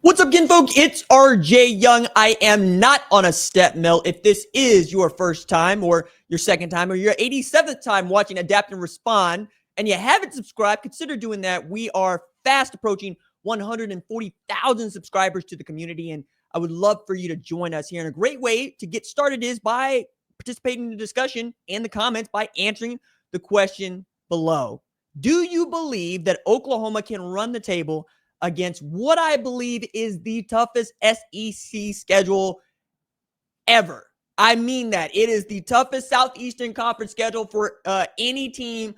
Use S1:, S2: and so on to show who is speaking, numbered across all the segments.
S1: What's up, kinfolk? It's RJ Young. I am not on a step mill. If this is your first time or your second time or your 87th time watching Adapt and Respond and you haven't subscribed, consider doing that. We are fast approaching 140,000 subscribers to the community, and I would love for you to join us here. And a great way to get started is by participating in the discussion and the comments by answering the question below. Do you believe that Oklahoma can run the table against what I believe is the toughest SEC schedule ever? I mean that. It is the toughest Southeastern Conference schedule for any team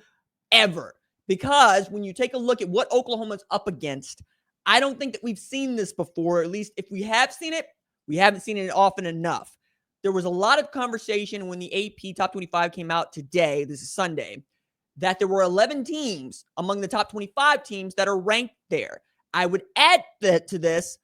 S1: ever. Because when you take a look at what Oklahoma's up against, I don't think that we've seen this before. At least if we have seen it, we haven't seen it often enough. There was a lot of conversation when the AP Top 25 came out today, this is Sunday, that there were 11 teams among the top 25 teams that are ranked there. I would add that to this,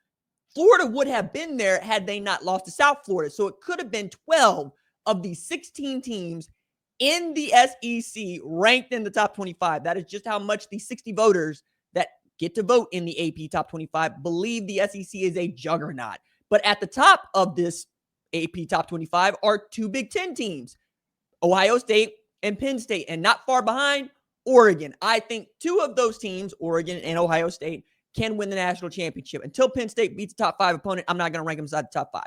S1: Florida would have been there had they not lost to South Florida. So it could have been 12 of the 16 teams in the SEC ranked in the top 25. That is just how much the 60 voters that get to vote in the AP Top 25 believe the SEC is a juggernaut. But at the top of this AP Top 25 are two Big Ten teams, Ohio State and Penn State, and not far behind, Oregon. I think two of those teams, Oregon and Ohio State, can win the national championship. Until Penn State beats a top 5 opponent, I'm not going to rank them inside the top 5.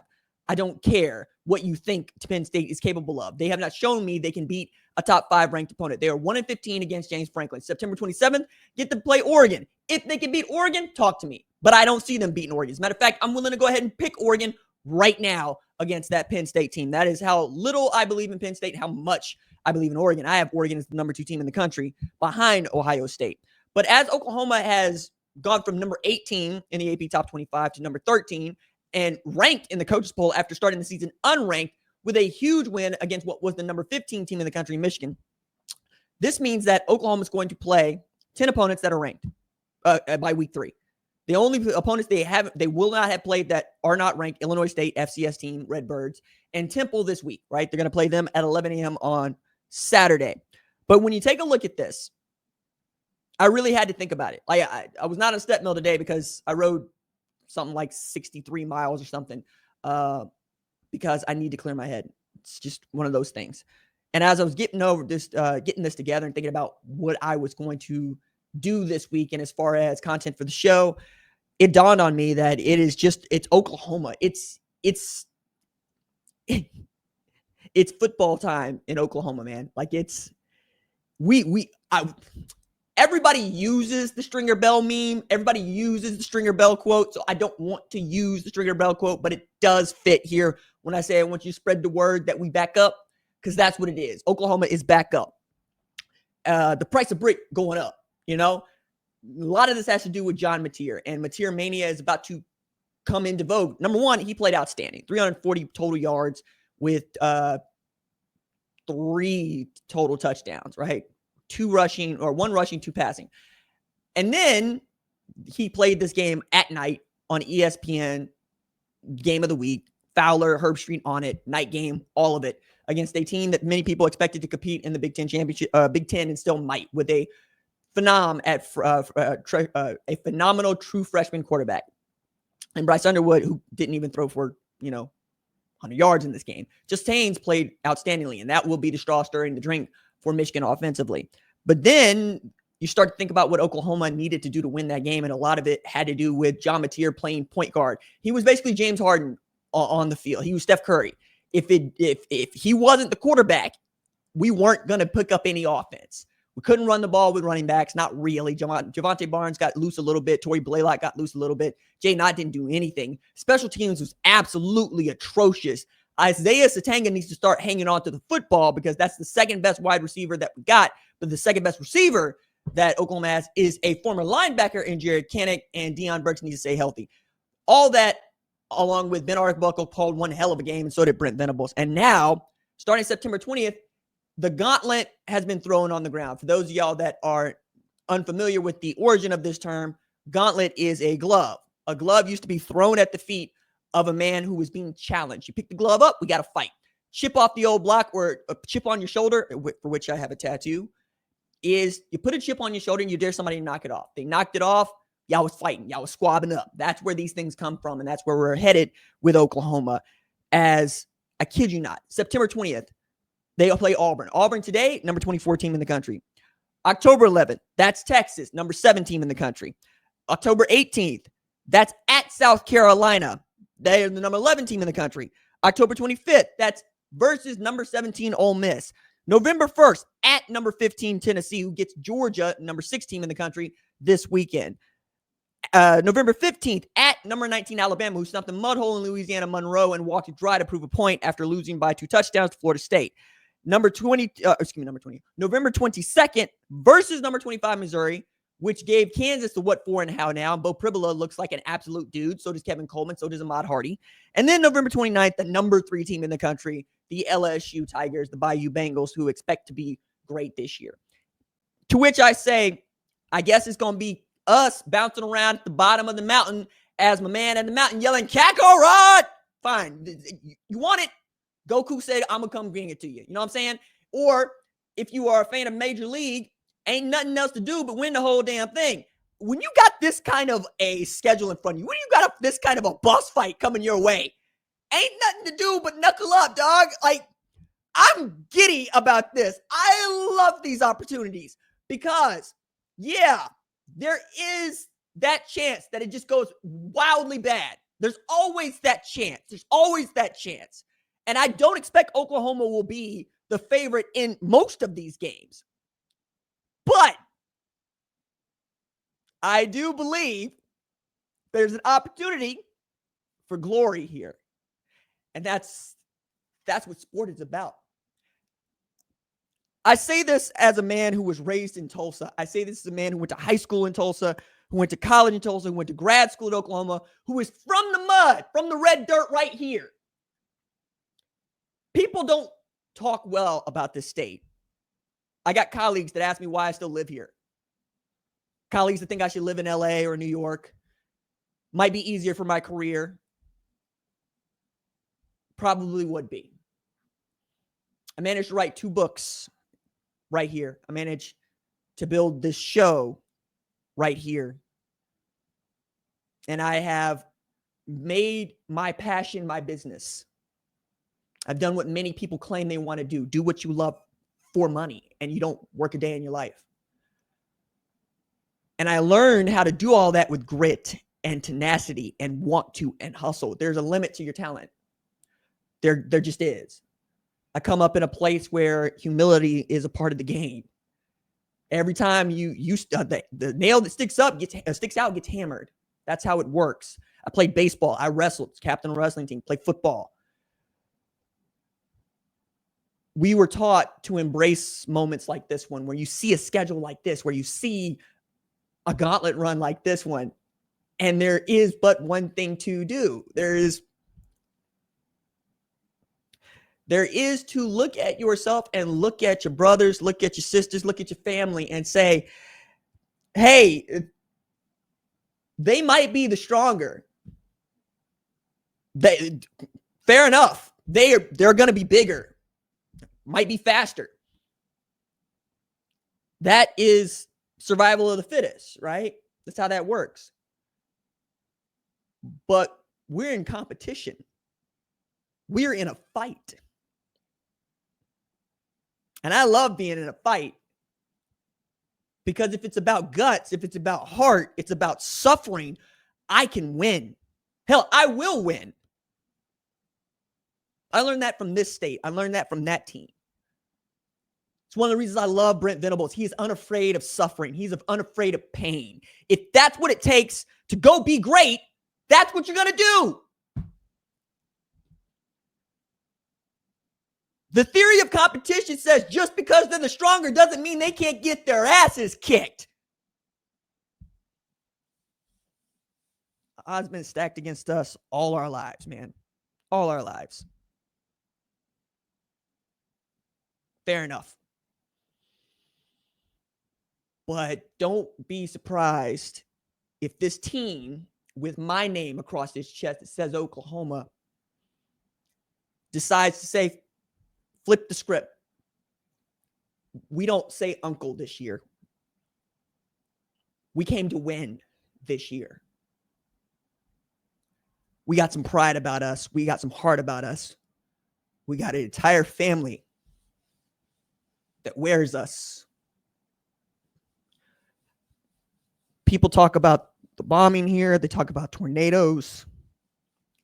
S1: I don't care what you think Penn State is capable of. They have not shown me they can beat a top 5 ranked opponent. They are 1-15 against James Franklin. September 27th, get to play Oregon. If they can beat Oregon, talk to me. But I don't see them beating Oregon. As a matter of fact, I'm willing to go ahead and pick Oregon right now against that Penn State team. That is how little I believe in Penn State, how much I believe in Oregon. I have Oregon as the number 2 team in the country behind Ohio State. But as Oklahoma has gone from number 18 in the AP Top 25 to number 13 and ranked in the coaches poll after starting the season unranked with a huge win against what was the number 15 team in the country, Michigan. This means that Oklahoma is going to play 10 opponents that are ranked by week 3. The only opponents they will not have played that are not ranked: Illinois State, FCS team, Redbirds, and Temple this week, right? They're going to play them at 11 a.m. on Saturday. But when you take a look at this, I really had to think about it. Like I was not on a step mill today because I rode something like 63 miles or something because I need to clear my head. It's just one of those things. And as I was getting this together and thinking about what I was going to do this week and as far as content for the show, it dawned on me that it's Oklahoma. It's football time in Oklahoma, man. Like everybody uses the Stringer Bell meme. Everybody uses the Stringer Bell quote. So I don't want to use the Stringer Bell quote, but it does fit here when I say I want you to spread the word that we back up, because that's what it is. Oklahoma is back up. The price of brick going up, you know? A lot of this has to do with John Mateer, and Mateer Mania is about to come into vogue. Number one, he played outstanding. 340 total yards with 3 total touchdowns, right? 1 rushing, 2 passing. And then he played this game at night on ESPN, game of the week. Fowler, Herbstreit on it, night game, all of it, against a team that many people expected to compete in the Big Ten championship, Big Ten, and still might, with a phenomenal true freshman quarterback. And Bryce Underwood, who didn't even throw for, 100 yards in this game. Just Haynes played outstandingly, and that will be the straw stirring the drink for Michigan offensively. But then you start to think about what Oklahoma needed to do to win that game, and a lot of it had to do with John Mateer playing point guard. He was basically James Harden on the field. He was Steph Curry. If he wasn't the quarterback, we weren't going to pick up any offense. We couldn't run the ball with running backs, not really. Javante Barnes got loose a little bit. Torrey Blaylock got loose a little bit. Jay Knott didn't do anything. Special teams was absolutely atrocious. Isaiah Satanga needs to start hanging on to the football because that's the second best wide receiver that we got. But the second best receiver that Oklahoma has is a former linebacker in Jared Kinnick, and Deion Burks needs to stay healthy. All that, along with Ben Arbuckle, called one hell of a game, and so did Brent Venables. And now, starting September 20th, the gauntlet has been thrown on the ground. For those of y'all that are unfamiliar with the origin of this term, gauntlet is a glove. A glove used to be thrown at the feet of a man who was being challenged. You pick the glove up, we got to fight. Chip off the old block, or a chip on your shoulder, for which I have a tattoo, is you put a chip on your shoulder and you dare somebody to knock it off. They knocked it off. Y'all was fighting. Y'all was squabbing up. That's where these things come from, and that's where we're headed with Oklahoma. As I kid you not, September 20th, they'll play Auburn. Auburn today, number 24 team in the country. October 11th, that's Texas, number 7 team in the country. October 18th, that's at South Carolina. They're the number 11 team in the country. October 25th, that's versus number 17 Ole Miss. November 1st, at number 15 Tennessee, who gets Georgia, number 6 team in the country, this weekend. November 15th, at number 19 Alabama, who stumped the mudhole in Louisiana Monroe and walked it dry to prove a point after losing by 2 touchdowns to Florida State. November 22nd versus number 25 Missouri, which gave Kansas the what for and how now. And Bo Pribula looks like an absolute dude. So does Kevin Coleman. So does Ahmad Hardy. And then November 29th, the number 3 team in the country, the LSU Tigers, the Bayou Bengals, who expect to be great this year. To which I say, I guess it's going to be us bouncing around at the bottom of the mountain as my man at the mountain yelling, Kakarot! Fine. You want it? Goku said, I'm going to come bring it to you. You know what I'm saying? Or if you are a fan of Major League, ain't nothing else to do but win the whole damn thing. When you got this kind of a schedule in front of you, when you got this kind of a boss fight coming your way, ain't nothing to do but knuckle up, dog. Like, I'm giddy about this. I love these opportunities because, yeah, there is that chance that it just goes wildly bad. There's always that chance. There's always that chance. And I don't expect Oklahoma will be the favorite in most of these games. But I do believe there's an opportunity for glory here. And that's what sport is about. I say this as a man who was raised in Tulsa. I say this as a man who went to high school in Tulsa, who went to college in Tulsa, who went to grad school in Oklahoma, who is from the mud, from the red dirt right here. People don't talk well about this state. I got colleagues that ask me why I still live here. Colleagues that think I should live in LA or New York. Might be easier for my career. Probably would be. I managed to write 2 books right here. I managed to build this show right here. And I have made my passion my business. I've done what many people claim they want to do. Do what you love for money, and you don't work a day in your life. And I learned how to do all that with grit and tenacity and want to and hustle. There's a limit to your talent. There just is. I come up in a place where humility is a part of the game. Every time the nail that sticks out gets hammered. That's how it works. I played baseball. I wrestled. Captain of a wrestling team. Played football. We were taught to embrace moments like this one, where you see a schedule like this, where you see a gauntlet run like this one, and there is but one thing to do. There is to look at yourself and look at your brothers, look at your sisters, look at your family and say, hey, they might be the stronger. Fair enough. They're going to be bigger. Might be faster. That is survival of the fittest, right? That's how that works. But we're in competition. We're in a fight. And I love being in a fight, because if it's about guts, if it's about heart, it's about suffering, I can win. Hell, I will win. I learned that from this state. I learned that from that team. It's one of the reasons I love Brent Venables. He's unafraid of suffering. He's unafraid of pain. If that's what it takes to go be great, that's what you're going to do. The theory of competition says just because they're the stronger doesn't mean they can't get their asses kicked. Odds been stacked against us all our lives, man. All our lives. Fair enough. But don't be surprised if this team with my name across his chest that says Oklahoma decides to say, flip the script. We don't say uncle this year. We came to win. this year. We got some pride about us. We got some heart about us. We got an entire family that wears us. People talk about the bombing here. They talk about tornadoes.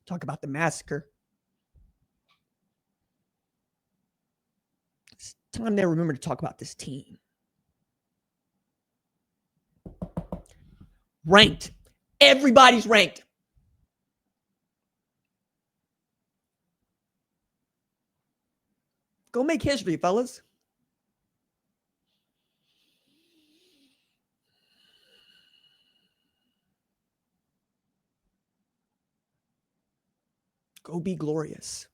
S1: Talk about the massacre. It's time to remember to talk about this team. Ranked. Everybody's ranked. Go make history, fellas. Go be glorious.